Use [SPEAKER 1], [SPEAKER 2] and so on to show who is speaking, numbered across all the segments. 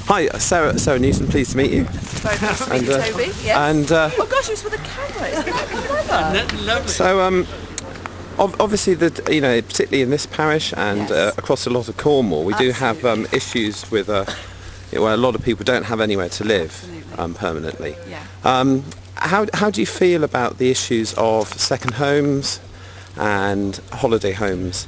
[SPEAKER 1] Hi, Sarah Newton. Pleased to meet you.
[SPEAKER 2] Very nice to meet you, Toby. Yes. Oh gosh, it's with a camera. Isn't that clever?
[SPEAKER 1] Lovely. So, obviously, particularly in this parish and
[SPEAKER 2] Yes.
[SPEAKER 1] across a lot of Cornwall, we do have
[SPEAKER 2] Absolutely.
[SPEAKER 1] issues with where a lot of people don't have anywhere to live
[SPEAKER 2] Absolutely.
[SPEAKER 1] permanently.
[SPEAKER 2] Yeah.
[SPEAKER 1] How do you feel about the issues of second homes and holiday homes,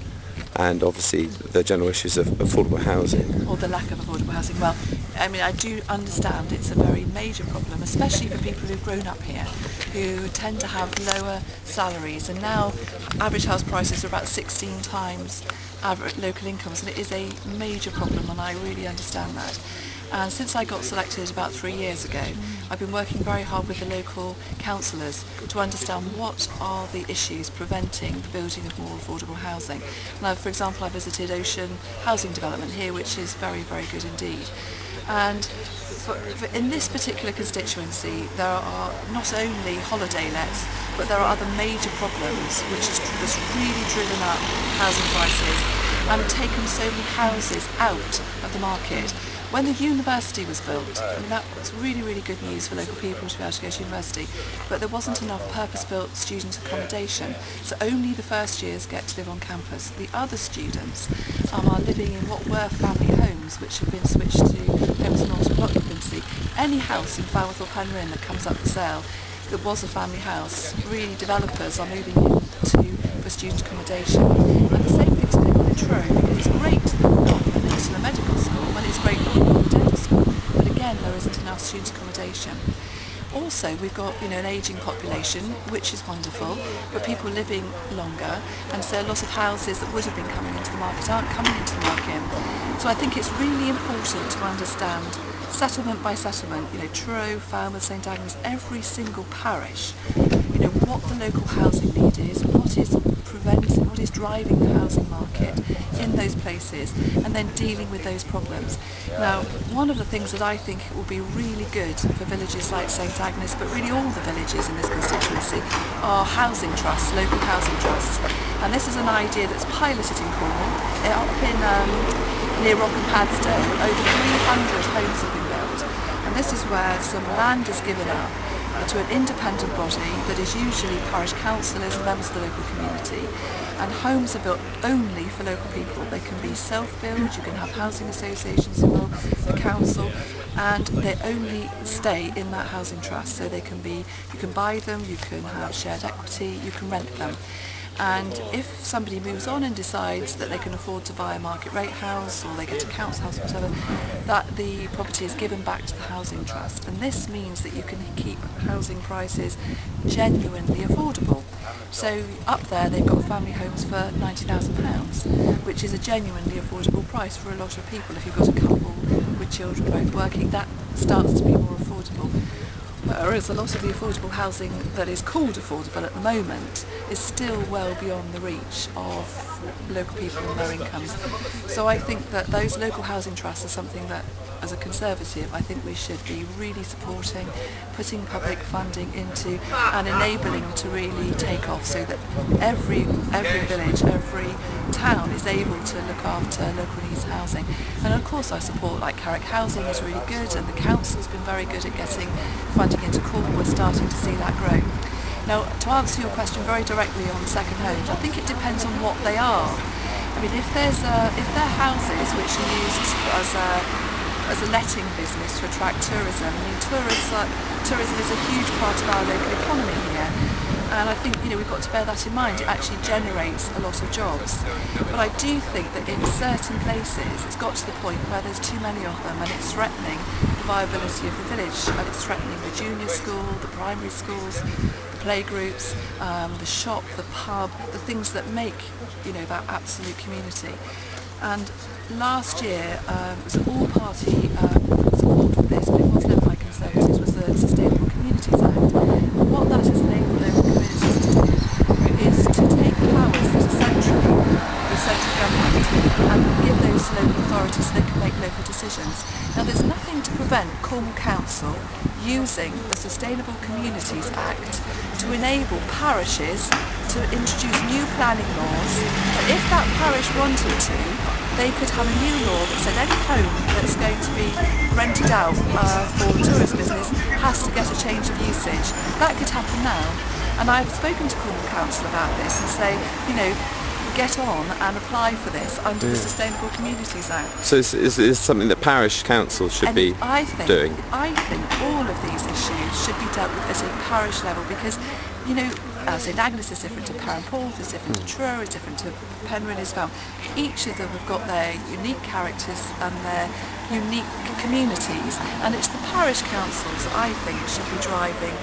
[SPEAKER 1] and obviously the general issues of affordable housing?
[SPEAKER 2] Or the lack of affordable housing. Well, I mean, I do understand it's a very major problem, especially for people who've grown up here, who tend to have lower salaries, and now average house prices are about 16 times average local incomes, and it is a major problem, and I really understand that. And since I got selected about 3 years ago, I've been working very hard with the local councillors to understand what are the issues preventing the building of more affordable housing. Now, for example, I visited Ocean Housing Development here, which is very, very good indeed. And in this particular constituency, there are not only holiday lets, but there are other major problems which has really driven up housing prices and taken so many houses out of the market. When the university was built, I mean, that was really, really good news for local people to be able to go to university, but there wasn't enough purpose-built student accommodation, so only the first years get to live on campus. The other students are living in what were family homes, which have been switched to homes of multiple occupancy. Any house in Falmouth or Penryn that comes up for sale that was a family house, really developers are moving into for student accommodation. And the same thing's going on in Truro, because it's great not for a medical school, and it's great not for a dental school, but again there isn't enough student accommodation. Also, we've got an ageing population, which is wonderful, but people living longer, and so a lot of houses that would have been coming into the market aren't coming into the market. So I think it's really important to understand settlement by settlement, Truro, Falmouth, St Agnes, every single parish, what the local housing need is, what is driving the housing market in those places, and then dealing with those problems. Now, one of the things that I think will be really good for villages like St Agnes, but really all the villages in this constituency, are housing trusts, local housing trusts. And this is an idea that's piloted in Cornwall. Up in near Rock and Padstow, over 300 homes have been built. And this is where some land is given up to an independent body that is usually parish councillors and members of the local community, and homes are built only for local people. They can be self-built, you can have housing associations involved, the council, and they only stay in that housing trust. So they can be, you can buy them, you can have shared equity, you can rent them. And if somebody moves on and decides that they can afford to buy a market rate house, or they get a council house or whatever, that the property is given back to the housing trust. And this means that you can keep housing prices genuinely affordable. So up there they've got family homes for £90,000, which is a genuinely affordable price for a lot of people. If you've got a couple with children both working, that starts to be more affordable. Whereas a lot of the affordable housing that is called affordable at the moment is still well beyond the reach of local people and their incomes. So I think that those local housing trusts are something that, as a Conservative, I think we should be really supporting, putting public funding into and enabling to really take off, so that every village, every town is able to look after local needs housing. And of course I support, like Carrick Housing is really good, and the council's been very good at getting funding into Cornwall. We're starting to see that grow. Now, to answer your question very directly on second homes, I think it depends on what they are. I mean, if they're houses which are used as a letting business to attract tourism. I mean, tourism is a huge part of our local economy here, and I think we've got to bear that in mind. It actually generates a lot of jobs, but I do think that in certain places it's got to the point where there's too many of them, and it's threatening the viability of the village, and it's threatening the junior school, the primary schools, the playgroups, the shop, the pub, the things that make that absolute community. And last year, it was an all-party support for this, but it was led by Conservatives, was the Sustainable Communities Act. And what that has enabled local communities to do is to take powers that are centrally with central government and give those to local authorities so they can make local decisions. Now, there's nothing to prevent Cornwall Council using the Sustainable Communities Act to enable parishes to introduce new planning laws, but if that parish wanted to, they could have a new law that said any home that's going to be rented rented out for the tourist business has to get a change of usage. That could happen now. And I've spoken to Cornwall Council about this and say, get on and apply for this under the Sustainable Communities Act.
[SPEAKER 1] So is something that parish councils should be doing?
[SPEAKER 2] I think all of these issues should be dealt with at a parish level because, St Agnes is different to Perranporth, it's different to Truro, it's different to Penryn as well. Each of them have got their unique characters and their unique communities, and it's the parish councils that I think should be driving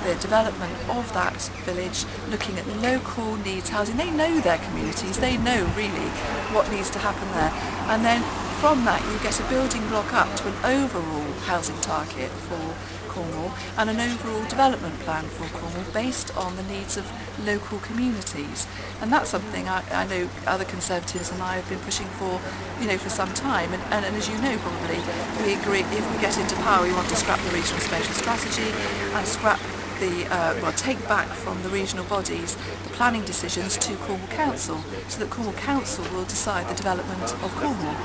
[SPEAKER 2] the development of that village, looking at local needs housing. They know their communities, they know really what needs to happen there, and then from that you get a building block up to an overall housing target for Cornwall and an overall development plan for Cornwall based on the needs of local communities. And that's something I know other Conservatives and I have been pushing for, for some time. And as you know probably, we agree if we get into power we want to scrap the regional spatial strategy and scrap take back from the regional bodies the planning decisions to Cornwall Council, so that Cornwall Council will decide the development of Cornwall.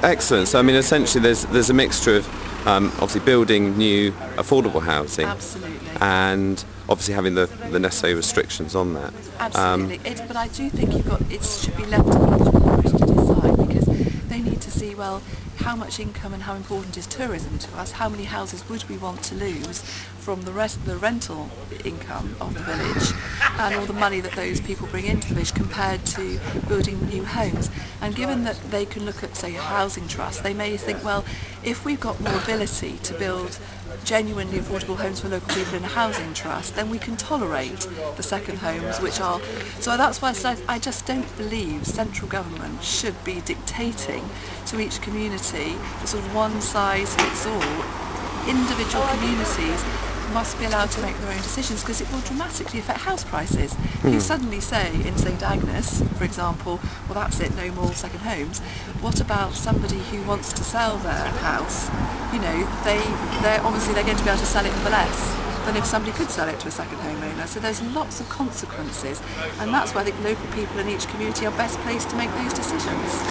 [SPEAKER 1] Excellent. So essentially there's a mixture of obviously building new affordable housing.
[SPEAKER 2] Absolutely.
[SPEAKER 1] And obviously having the necessary restrictions on that.
[SPEAKER 2] Absolutely. But I do think it should be left to the local parish to decide, because they need to see, how much income and how important is tourism to us? How many houses would we want to lose from the rental income of the village and all the money that those people bring into the village compared to building new homes? And given that they can look at, say, a housing trust, they may think, if we've got more ability to build genuinely affordable homes for local people in a housing trust, then we can tolerate the second homes, so that's why I said I just don't believe central government should be dictating to each community the sort of one size fits all. Individual communities must be allowed to make their own decisions, because it will dramatically affect house prices. If you suddenly say in St Agnes, for example, that's it, no more second homes, what about somebody who wants to sell their house? They're obviously going to be able to sell it for less than if somebody could sell it to a second homeowner. So there's lots of consequences, and that's why I think local people in each community are best placed to make those decisions.